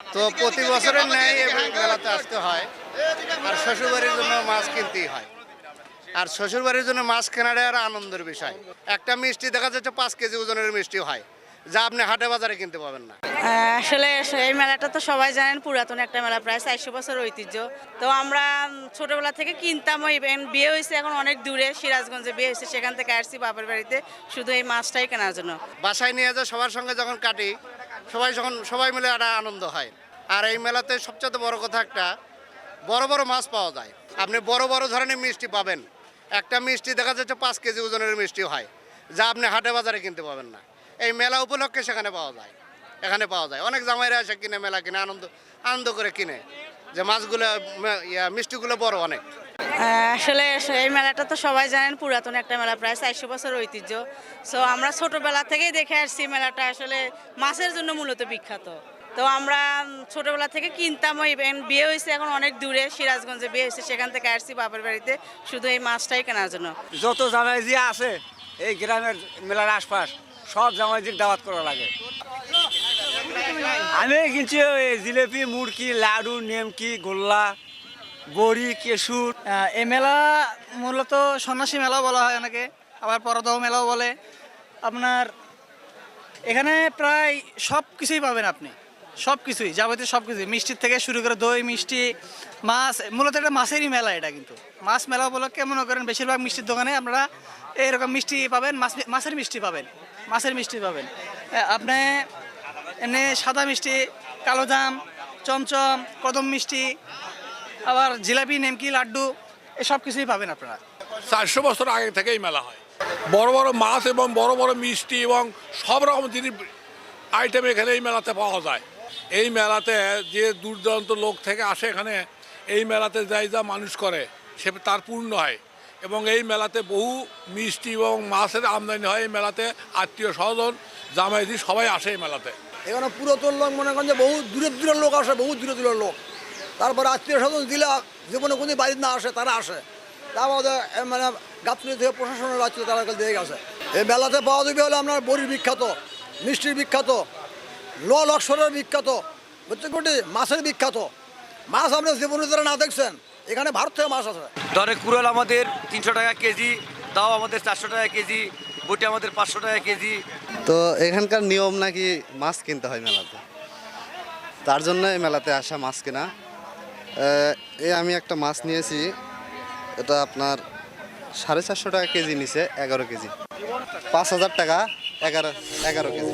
তো প্রতি বছরের ন্যায় এই মেলাতে আসতে হয়। আর শ্বশুরবাড়ির জন্য মাছ কিনতেই হয়। আর শ্বশুরবাড়ির জন্য মাছ কেনাটাই আর আনন্দের বিষয়। একটা মিষ্টি দেখা যাচ্ছে 5 কেজি ওজনের মিষ্টি হয়, যা আপনি হাটে বাজারে কিনতে পাবেন না। আসলে এই মেলাটা তো সবাই জানেন, পুরাতন একটা মেলা, প্রায় 400 বছর ঐতিহ্য। তো আমরা ছোটবেলা থেকে কিনতাম। ওই বিয়ে হয়েছে এখন অনেক দূরে, সিরাজগঞ্জে বিয়ে হয়েছে, সেখান থেকে আসছি বাপের বাড়িতে শুধু এই মাছটাই কেনার জন্য। বাসায় নিয়ে যা সবার সঙ্গে যখন কাটি, সবাই মিলে একটা আনন্দ হয়। আর এই মেলাতে সবচেয়ে বড় কথা একটা বড় বড় মাছ পাওয়া যায়। আপনি বড় বড় ধরনের মিষ্টি পাবেন। একটা মিষ্টি দেখা যাচ্ছে 5 কেজি ওজনের মিষ্টি হয়, যা আপনি হাটে বাজারে কিনতে পাবেন না। এই মেলা উপলক্ষে সেখানে পাওয়া যায়, এখানে পাওয়া যায়। অনেক জামাইরা এসে কিনে, মেলা কিনে, আনন্দ করে কিনে, যে মাছগুলো মিষ্টিগুলো বড় অনেক। আসলে এই মেলাটা তো সবাই জানেন, পুরাতন একটা মেলা, প্রায় 400 বছর ঐতিহ্য। সো আমরা ছোটবেলা থেকেই দেখে আসছি মেলাটা আসলে মাছের জন্য মূলত বিখ্যাত। তো আমরা ছোটবেলা থেকে কিনতাম। ওই বিয়ে হয়েছে এখন অনেক দূরে, সিরাজগঞ্জে বিয়ে হয়েছে, সেখান থেকে আসছি বাপের বাড়িতে শুধু এই মাছটাই কেনার জন্য। যত জামাইজি আছে এই গ্রামের মেলার আশপাশ, সব জামাইজির দাওয়াত করা লাগে। আমি কিনছি ওই জিলেপি, মুড়কি, লাডু, নেমকি, গোল্লা, বড়ি, কেশুর। এই মেলা মূলত সন্ন্যাসী মেলাও বলা হয় অনেকে, আবার পরদাহ মেলাও বলে। আপনার এখানে প্রায় সব কিছুই পাবেন আপনি, সব কিছুই, যাবতীয় সব কিছুই, মিষ্টির থেকে শুরু করে দই, মিষ্টি, মাছ। মূলত এটা মাছেরই মেলা, এটা কিন্তু মাছ মেলা উপলক্ষে মনে করেন বেশিরভাগ মিষ্টির দোকানে আপনারা এরকম মিষ্টি পাবেন, মাছের মিষ্টি পাবেন, মাছের মিষ্টি পাবেন। আপনি এমনি সাদা মিষ্টি, কালোজাম, চমচম, কদম মিষ্টি, আবার জিলাপি, নেমকি, লাড্ডু, এসব কিছুই পাবেন আপনারা। 400 বছর আগে থেকেই মেলা হয়। বড় বড় মাছ এবং বড় বড় মিষ্টি এবং সব রকম জিনিস আইটেম এখানে এই মেলাতে পাওয়া যায়। এই মেলাতে যে দূর দূরান্ত লোক থেকে আসে এখানে, এই মেলাতে যা মানুষ করে সে তার পূর্ণ হয়। এবং এই মেলাতে বহু মিষ্টি এবং মাছের আমদানি হয়। এই মেলাতে আত্মীয় স্বজন, জামাইজি সবাই আসে এই মেলাতে। এখানে পুরাতন লোক মনে করেন যে বহু দূরের লোক আসে, বহু দূরের লোক। তারপরে আত্মীয় স্বজন দিলে জীবনে কোনো বাড়িতে না আসে, তারা আসে। তারপরে মানে গাছগুলি থেকে প্রশাসনের রাজ্য তারা দিয়ে গেছে। এই মেলাতে পাওয়া যাবে হলে আপনার বড়ির বিখ্যাত, মিষ্টির বিখ্যাত, লক্ষরের বিখ্যাত, বুঝতে কোটি মাছের বিখ্যাত। মাছ আপনার জীবনে যারা না দেখছেন, এখানে ভারত থেকে মাছ আছে। দরে কুড়াল আমাদের 300 টাকা কেজি, দাও আমাদের 400 টাকা কেজি, বটি আমাদের 500 টাকা কেজি। তো এখানকার নিয়ম নাকি মাছ কিনতে হয় মেলাতে, তার জন্য এই মেলাতে আসা মাছ কেনা। আমি একটা মাছ নিয়েছি, এটা আপনার 450 টাকা কেজি নিছে, 11 কেজি, 5000 টাকা, 11 কেজি।